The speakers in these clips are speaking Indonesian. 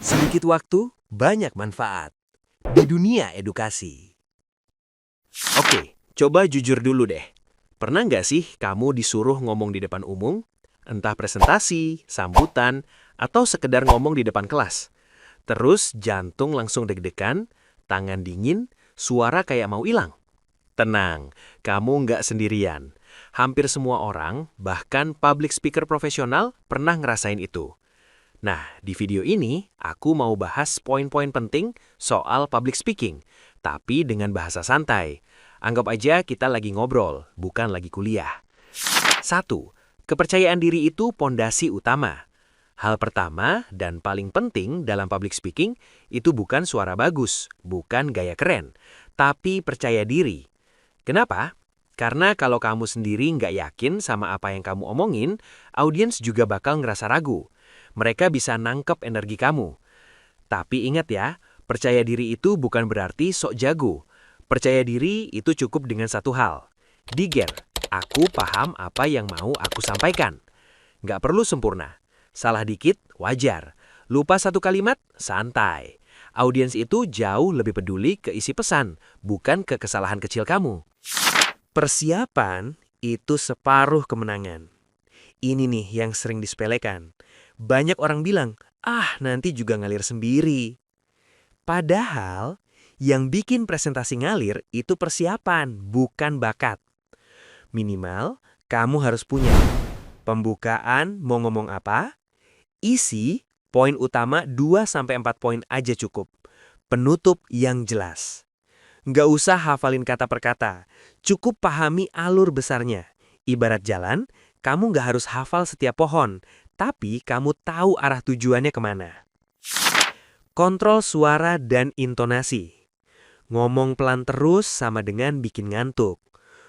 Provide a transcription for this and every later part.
Sedikit waktu, banyak manfaat. Di dunia edukasi. Oke, coba jujur dulu deh. Pernah nggak sih kamu disuruh ngomong di depan umum? Entah presentasi, sambutan, atau sekedar ngomong di depan kelas. Terus jantung langsung deg-degan, tangan dingin, suara kayak mau hilang. Tenang, kamu nggak sendirian. Hampir semua orang, bahkan public speaker profesional, pernah ngerasain itu. Nah, di video ini aku mau bahas poin-poin penting soal public speaking, tapi dengan bahasa santai. Anggap aja kita lagi ngobrol, bukan lagi kuliah. 1. Kepercayaan diri itu pondasi utama. Hal pertama dan paling penting dalam public speaking itu bukan suara bagus, bukan gaya keren, tapi percaya diri. Kenapa? Karena kalau kamu sendiri nggak yakin sama apa yang kamu omongin, audiens juga bakal ngerasa ragu. Mereka bisa nangkep energi kamu. Tapi ingat ya, percaya diri itu bukan berarti sok jago. Percaya diri itu cukup dengan satu hal. Diger, aku paham apa yang mau aku sampaikan. Nggak perlu sempurna. Salah dikit, wajar. Lupa satu kalimat, santai. Audiens itu jauh lebih peduli ke isi pesan, bukan ke kesalahan kecil kamu. Persiapan itu separuh kemenangan. Ini nih yang sering disepelekan. Banyak orang bilang, nanti juga ngalir sendiri. Padahal, yang bikin presentasi ngalir itu persiapan, bukan bakat. Minimal, kamu harus punya pembukaan mau ngomong apa, isi, poin utama 2-4 poin aja cukup. Penutup yang jelas. Nggak usah hafalin kata per kata, cukup pahami alur besarnya. Ibarat jalan, kamu nggak harus hafal setiap pohon, tapi kamu tahu arah tujuannya kemana. Kontrol suara dan intonasi. Ngomong pelan terus sama dengan bikin ngantuk.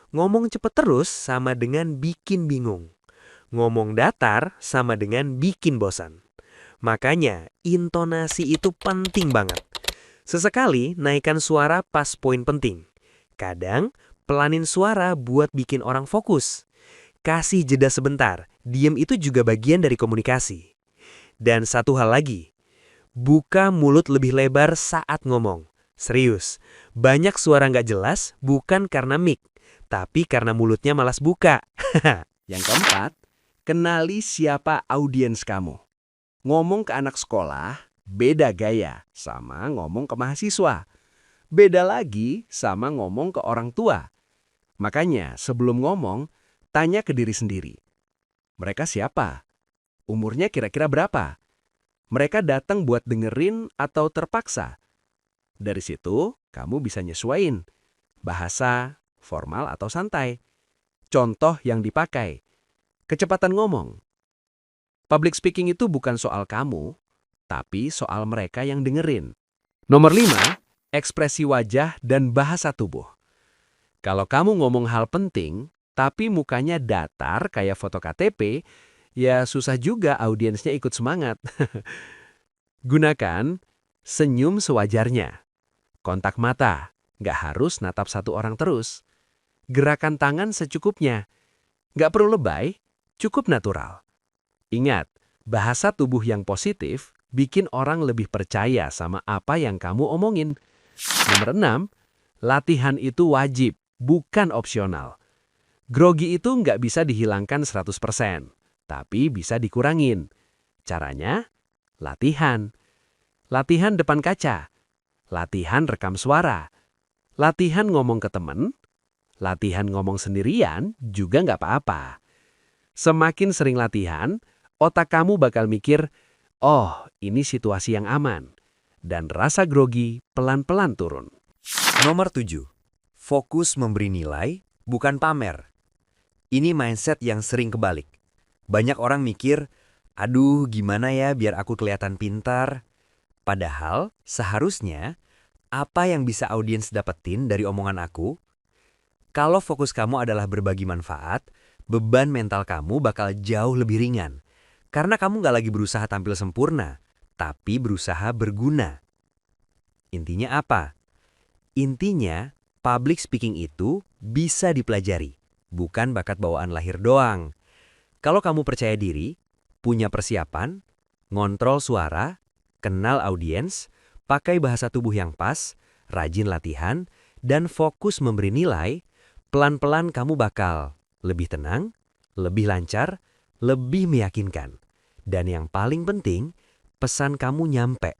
Ngomong cepet terus sama dengan bikin bingung. Ngomong datar sama dengan bikin bosan. Makanya, intonasi itu penting banget. Sesekali naikkan suara pas poin penting. Kadang, pelanin suara buat bikin orang fokus. Kasih jeda sebentar, diem itu juga bagian dari komunikasi. Dan satu hal lagi, buka mulut lebih lebar saat ngomong. Serius, banyak suara nggak jelas bukan karena mic, tapi karena mulutnya malas buka. Yang keempat, kenali siapa audiens kamu. Ngomong ke anak sekolah, beda gaya sama ngomong ke mahasiswa. Beda lagi sama ngomong ke orang tua. Makanya sebelum ngomong, tanya ke diri sendiri. Mereka siapa? Umurnya kira-kira berapa? Mereka datang buat dengerin atau terpaksa? Dari situ, kamu bisa nyesuaiin. Bahasa, formal atau santai. Contoh yang dipakai. Kecepatan ngomong. Public speaking itu bukan soal kamu, tapi soal mereka yang dengerin. Nomor 5, ekspresi wajah dan bahasa tubuh. Kalau kamu ngomong hal penting, tapi mukanya datar kayak foto KTP, ya susah juga audiensnya ikut semangat. Gunakan senyum sewajarnya. Kontak mata, nggak harus natap satu orang terus. Gerakan tangan secukupnya. Nggak perlu lebay, cukup natural. Ingat, bahasa tubuh yang positif bikin orang lebih percaya sama apa yang kamu omongin. Nomor 6, latihan itu wajib, bukan opsional. Grogi itu nggak bisa dihilangkan 100%, tapi bisa dikurangin. Caranya, latihan. Latihan depan kaca. Latihan rekam suara. Latihan ngomong ke temen. Latihan ngomong sendirian juga nggak apa-apa. Semakin sering latihan, otak kamu bakal mikir, oh ini situasi yang aman. Dan rasa grogi pelan-pelan turun. Nomor 7. Fokus memberi nilai, bukan pamer. Ini mindset yang sering kebalik. Banyak orang mikir, aduh gimana ya biar aku kelihatan pintar. Padahal seharusnya, apa yang bisa audiens dapetin dari omongan aku? Kalau fokus kamu adalah berbagi manfaat, beban mental kamu bakal jauh lebih ringan. Karena kamu nggak lagi berusaha tampil sempurna, tapi berusaha berguna. Intinya apa? Intinya, public speaking itu bisa dipelajari, bukan bakat bawaan lahir doang. Kalau kamu percaya diri, punya persiapan, ngontrol suara, Kenal audiens, pakai bahasa tubuh yang pas, rajin latihan, dan fokus memberi nilai, pelan-pelan kamu bakal lebih tenang, lebih lancar, lebih meyakinkan. Dan yang paling penting, pesan kamu nyampe